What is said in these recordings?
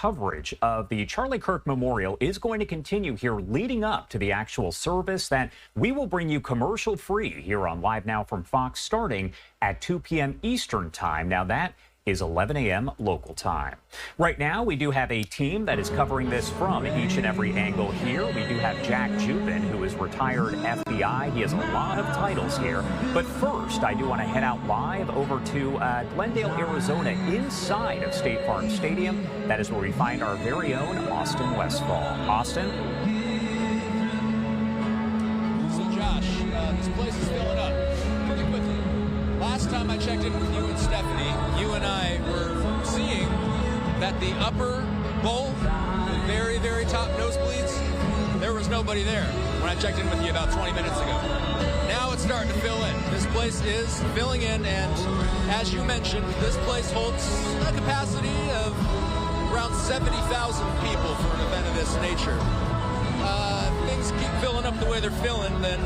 coverage of the Charlie Kirk Memorial is going to continue here leading up to the actual service that we will bring you commercial free here on Live Now from Fox starting at 2 p.m. Eastern Time. Now that is 11 a.m. local time. Right now, we do have a team that is covering this from each and every angle here. We do have Jack Jupin, who is retired FBI. He has a lot of titles here. But first, I do want to head out live over to Glendale, Arizona, inside of State Farm Stadium. That is where we find our very own Austin Westfall. Austin? So, Josh, this place is filling up pretty quickly. Last time I checked in with you and Stephanie, you and I were seeing that the upper bowl, the very, very top nosebleeds, there was nobody there when I checked in with you about 20 minutes ago. Now it's starting to fill in. This place is filling in, and as you mentioned, this place holds a capacity of around 70,000 people for an event of this nature. Things keep filling up the way they're filling, then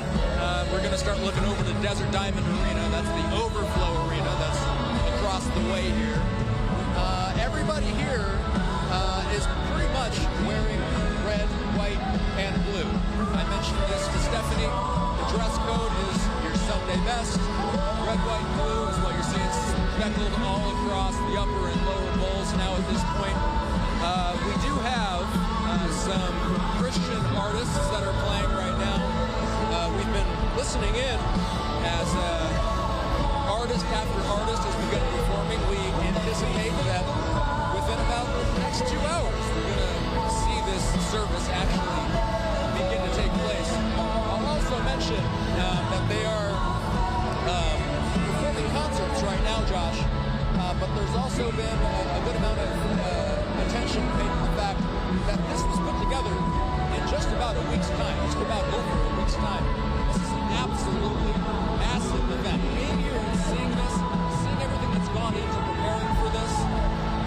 we're going to start looking over the Desert Diamond Arena. That's the overflow arena that's across the way here. Everybody here is pretty much wearing red, white, and blue. I mentioned this to Stephanie. The dress code is your Sunday best. Red, white, and blue is what you're seeing speckled all across the upper and lower bowls now at this point. We do have some Christian artists that are playing right now. We've been listening in as artist after artist has begun performing. We anticipate that within about the next 2 hours, we're going to see this service actually begin to take place. I'll also mention that they are performing concerts right now, Josh, but there's also been a good amount of attention paid to the fact that this was put together in just about a week's time, just about over a week's time. This is an absolutely massive event. Being here and seeing this, seeing everything that's gone into preparing for this,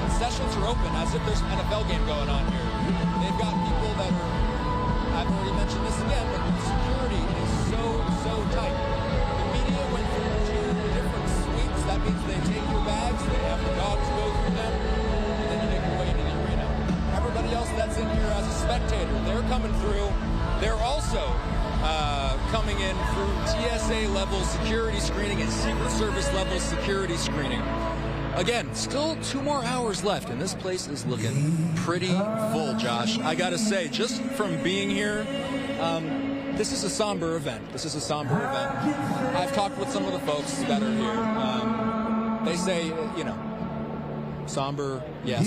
concessions are open as if there's an NFL game going on here. They've got people that are, I've already mentioned this again, but security is so tight. The media went through 2 different suites. That means they take your bags, they have the dogs go through them, and then you make your way into the arena. Everybody else that's in here as a spectator, they're coming through. They're also coming in through TSA level security screening and Secret Service level security screening. Again, still 2 more hours left, and this place is looking pretty full, Josh. I gotta say, just from being here, this is a somber event. I've talked with some of the folks that are here. They say, you know, somber, yes,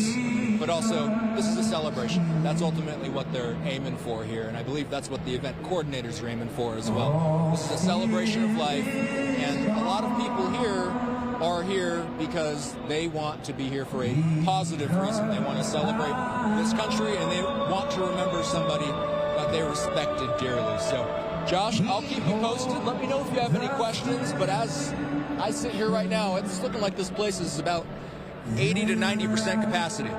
but also this is a celebration. That's ultimately what they're aiming for here, and I believe that's what the event coordinators are aiming for as well. This is a celebration of life, and a lot of people here are here because they want to be here for a positive reason. They want to celebrate this country, and they want to remember somebody that they respected dearly. So, Josh, I'll keep you posted. Let me know if you have any questions, but as I sit here right now, it's looking like this place is about 80 to 90% capacity.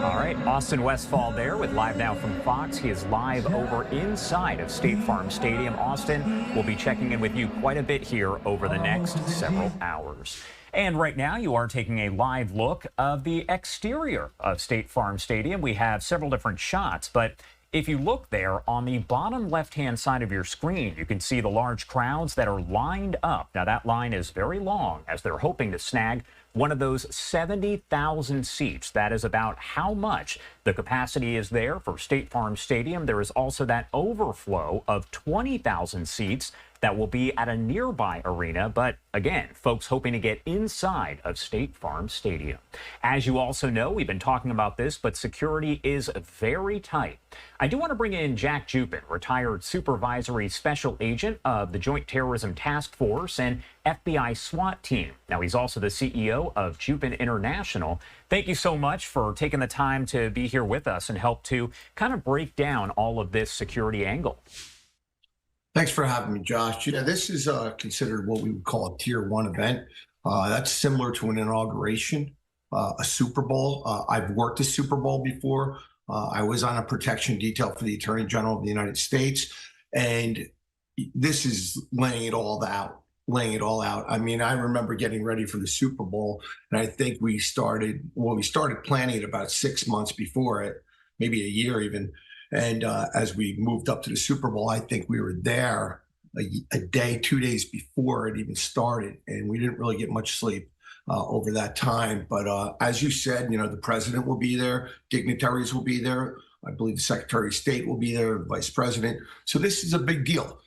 All right, Austin Westfall there with Live Now from Fox. He is live over inside of State Farm Stadium. Austin will be checking in with you quite a bit here over the next several hours. And right now, you are taking a live look of the exterior of State Farm Stadium. We have several different shots, but if you look there on the bottom left-hand side of your screen, you can see the large crowds that are lined up. Now, that line is very long as they're hoping to snag one of those 70,000 seats. That is about how much the capacity is there for State Farm Stadium. There is also that overflow of 20,000 seats that will be at a nearby arena. But again, folks hoping to get inside of State Farm Stadium. As you also know, we've been talking about this, but security is very tight. I do want to bring in Jack Jupin, retired supervisory special agent of the Joint Terrorism Task Force and FBI SWAT team. Now, he's also the CEO of Jupin International. Thank you so much for taking the time to be here with us and help to kind of break down all of this security angle. Thanks for having me, Josh. You know, this is considered what we would call a tier 1 event. That's similar to an inauguration, a Super Bowl. I've worked a Super Bowl before. I was on a protection detail for the Attorney General of the United States, and this is laying it all out. laying it all out. I mean, I remember getting ready for the Super Bowl, and I think we started planning it about 6 months before it, maybe a year even. And as we moved up to the Super Bowl, I think we were there a day, 2 days before it even started, and we didn't really get much sleep over that time. But as you said, the president will be there, dignitaries will be there. I believe the Secretary of State will be there, the Vice President. So this is a big deal.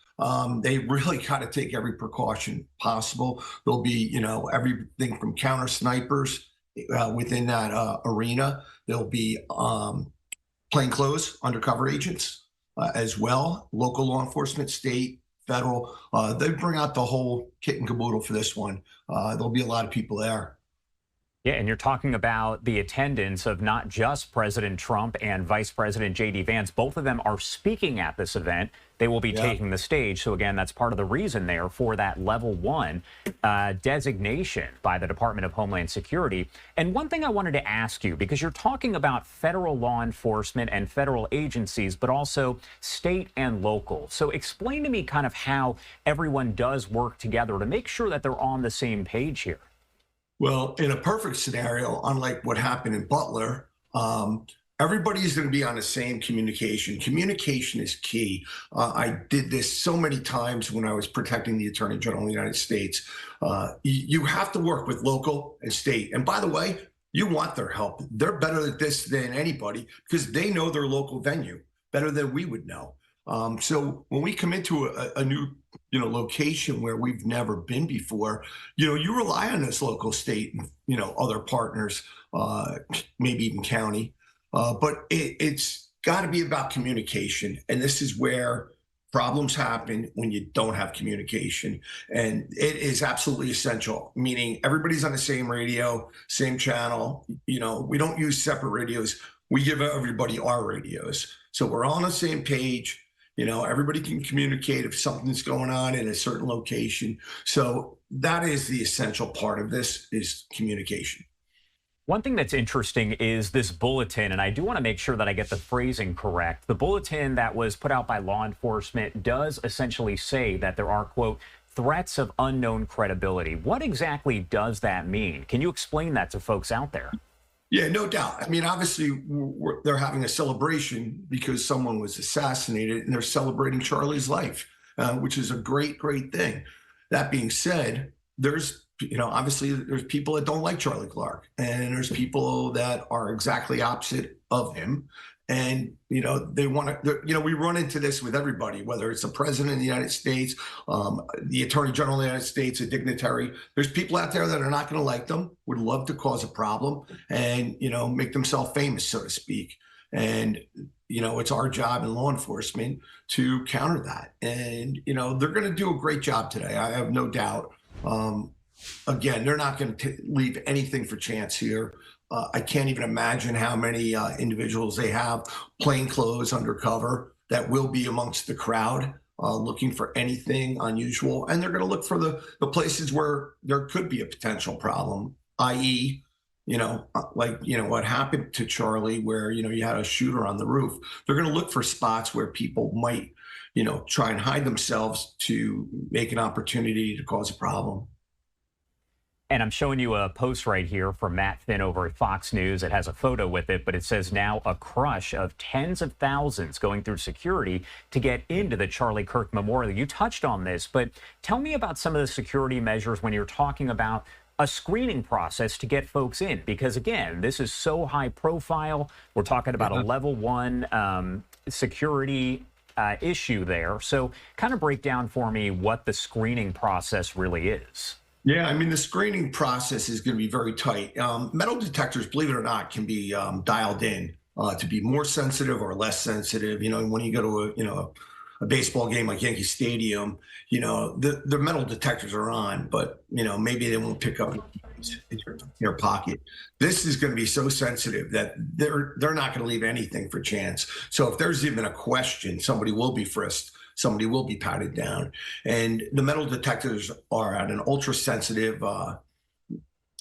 They really got to take every precaution possible. There'll be, everything from counter snipers within that arena. There'll be plainclothes undercover agents as well, local law enforcement, state, federal. They bring out the whole kit and caboodle for this one. There'll be a lot of people there. Yeah, and you're talking about the attendance of not just President Trump and Vice President J.D. Vance. Both of them are speaking at this event. They will be taking the stage. So again, that's part of the reason there for that level 1 designation by the Department of Homeland Security. And one thing I wanted to ask you, because you're talking about federal law enforcement and federal agencies, but also state and local. So explain to me kind of how everyone does work together to make sure that they're on the same page here. Well, in a perfect scenario, unlike what happened in Butler, everybody is going to be on the same communication. Communication is key. I did this so many times when I was protecting the Attorney General of the United States. You have to work with local and state. And by the way, you want their help. They're better at this than anybody because they know their local venue better than we would know. So when we come into a new location where we've never been before, you rely on this local, state, and other partners, maybe even county. But it's got to be about communication, and this is where problems happen when you don't have communication, and it is absolutely essential. Meaning everybody's on the same radio, same channel. We don't use separate radios. We give everybody our radios, so we're all on the same page. Everybody can communicate if something's going on in a certain location. So that is the essential part of this, is communication. One thing that's interesting is this bulletin, and I do want to make sure that I get the phrasing correct. The bulletin that was put out by law enforcement does essentially say that there are, quote, threats of unknown credibility. What exactly does that mean? Can you explain that to folks out there? Yeah, no doubt. I mean, obviously, they're having a celebration because someone was assassinated, and they're celebrating Charlie's life, which is a great, great thing. That being said, obviously, there's people that don't like Charlie Kirk, and there's people that are exactly opposite of him. And, they want to, we run into this with everybody, whether it's the president of the United States, the Attorney General of the United States, a dignitary. There's people out there that are not going to like them, would love to cause a problem and, make themselves famous, so to speak. And, it's our job in law enforcement to counter that. And, they're going to do a great job today. I have no doubt. Again, they're not going to leave anything for chance here. I can't even imagine how many individuals they have, plainclothes, undercover, that will be amongst the crowd looking for anything unusual. And they're going to look for the places where there could be a potential problem, i.e., what happened to Charlie, where, you had a shooter on the roof. They're going to look for spots where people might, try and hide themselves to make an opportunity to cause a problem. And I'm showing you a post right here from Matt Finn over at Fox News. It has a photo with it, but it says now a crush of tens of thousands going through security to get into the Charlie Kirk Memorial. You touched on this, but tell me about some of the security measures when you're talking about a screening process to get folks in, because again, this is so high profile. We're talking about a level 1 security issue there. So kind of break down for me what the screening process really is. Yeah, I mean, the screening process is going to be very tight. Metal detectors, believe it or not, can be dialed in to be more sensitive or less sensitive. When you go to a baseball game like Yankee Stadium, the metal detectors are on, but maybe they won't pick up in your pocket. This is going to be so sensitive that they're not going to leave anything for chance. So if there's even a question, somebody will be frisked. Somebody will be patted down. And the metal detectors are at an ultra sensitive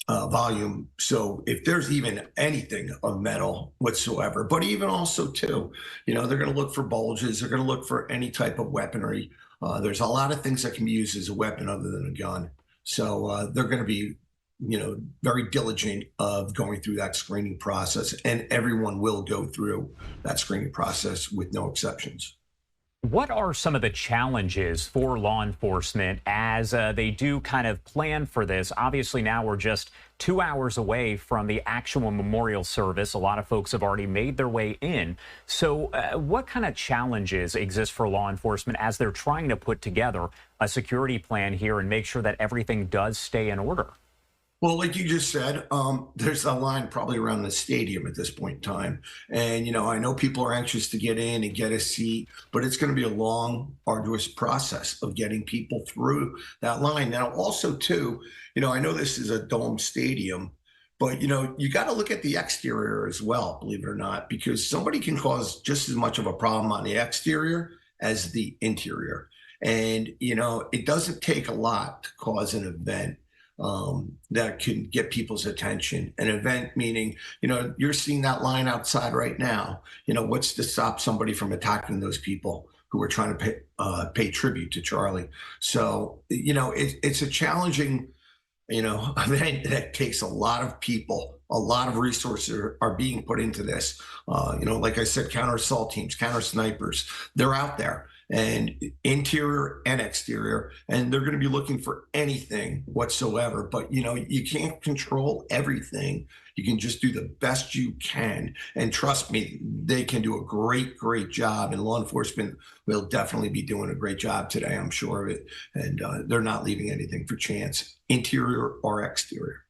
volume. So if there's even anything of metal whatsoever, but even also too, they're going to look for bulges. They're going to look for any type of weaponry. There's a lot of things that can be used as a weapon other than a gun. So they're going to be, very diligent of going through that screening process, and everyone will go through that screening process with no exceptions. What are some of the challenges for law enforcement as they do kind of plan for this? Obviously, now we're just 2 hours away from the actual memorial service. A lot of folks have already made their way in. So what kind of challenges exist for law enforcement as they're trying to put together a security plan here and make sure that everything does stay in order? Well, like you just said, there's a line probably around the stadium at this point in time. And, I know people are anxious to get in and get a seat, but it's going to be a long, arduous process of getting people through that line. Now, also, too, I know this is a dome stadium, but, you got to look at the exterior as well, believe it or not, because somebody can cause just as much of a problem on the exterior as the interior. And, it doesn't take a lot to cause an event that can get people's attention. An event meaning, you're seeing that line outside right now. What's to stop somebody from attacking those people who are trying to pay tribute to Charlie? So, it's a challenging, event that takes a lot of people. A lot of resources are being put into this. Like I said, counter assault teams, counter snipers, they're out there, and interior and exterior, and they're going to be looking for anything whatsoever. But, you can't control everything. You can just do the best you can. And trust me, they can do a great, great job. And law enforcement will definitely be doing a great job today, I'm sure of it. And they're not leaving anything for chance, interior or exterior.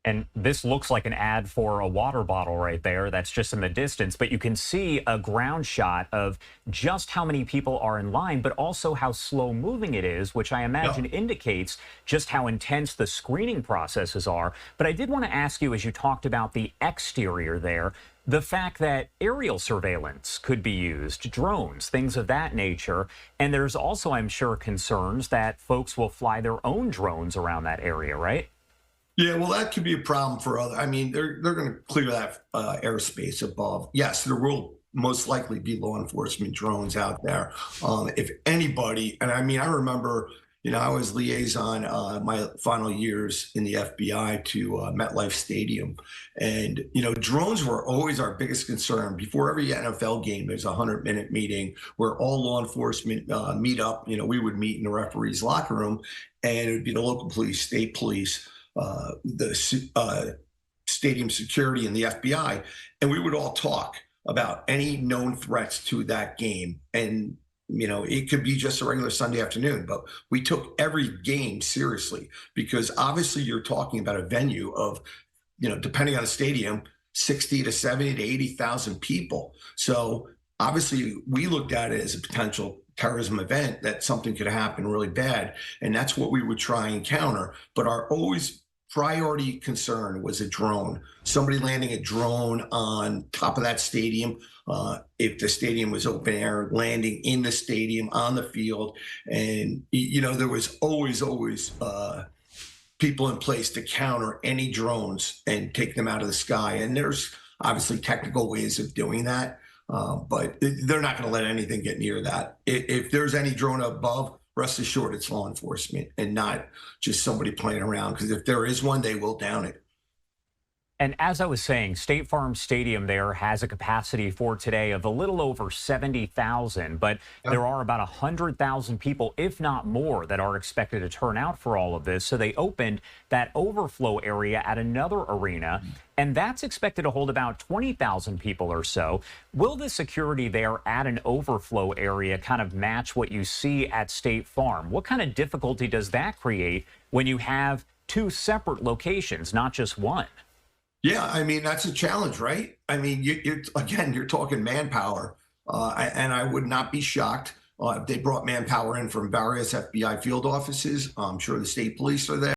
And this looks like an ad for a water bottle right there. That's just in the distance. But you can see a ground shot of just how many people are in line, but also how slow moving it is, which I imagine indicates just how intense the screening processes are. But I did want to ask you, as you talked about the exterior there, the fact that aerial surveillance could be used, drones, things of that nature. And there's also, I'm sure, concerns that folks will fly their own drones around that area, right? Yeah, well, that could be a problem for other. I mean, they're going to clear that airspace above. Yes, there will most likely be law enforcement drones out there. If anybody, and I mean, I remember, I was liaison my final years in the FBI to MetLife Stadium, and drones were always our biggest concern. Before every NFL game, there's a 100-minute meeting where all law enforcement meet up. We would meet in the referee's locker room, and it would be the local police, state police, the stadium security, and the FBI, and we would all talk about any known threats to that game. And it could be just a regular Sunday afternoon, but we took every game seriously, because obviously you're talking about a venue of, depending on the stadium, 60 to 70 to 80,000 people. So obviously we looked at it as a potential terrorism event, that something could happen really bad, and that's what we would try and counter. But our always priority concern was a drone, somebody landing a drone on top of that stadium. If the stadium was open air, landing in the stadium, on the field. And, there was always people in place to counter any drones and take them out of the sky. And there's obviously technical ways of doing that, but they're not going to let anything get near that. If there's any drone above, rest assured it's law enforcement and not just somebody playing around, because if there is one, they will down it. And as I was saying, State Farm Stadium there has a capacity for today of a little over 70,000, but there are about 100,000 people, if not more, that are expected to turn out for all of this. So they opened that overflow area at another arena, and that's expected to hold about 20,000 people or so. Will the security there at an overflow area kind of match what you see at State Farm? What kind of difficulty does that create when you have two separate locations, not just one? Yeah, I mean, that's a challenge, right? I mean, you're talking manpower, and I would not be shocked if they brought manpower in from various FBI field offices. I'm sure the state police are there.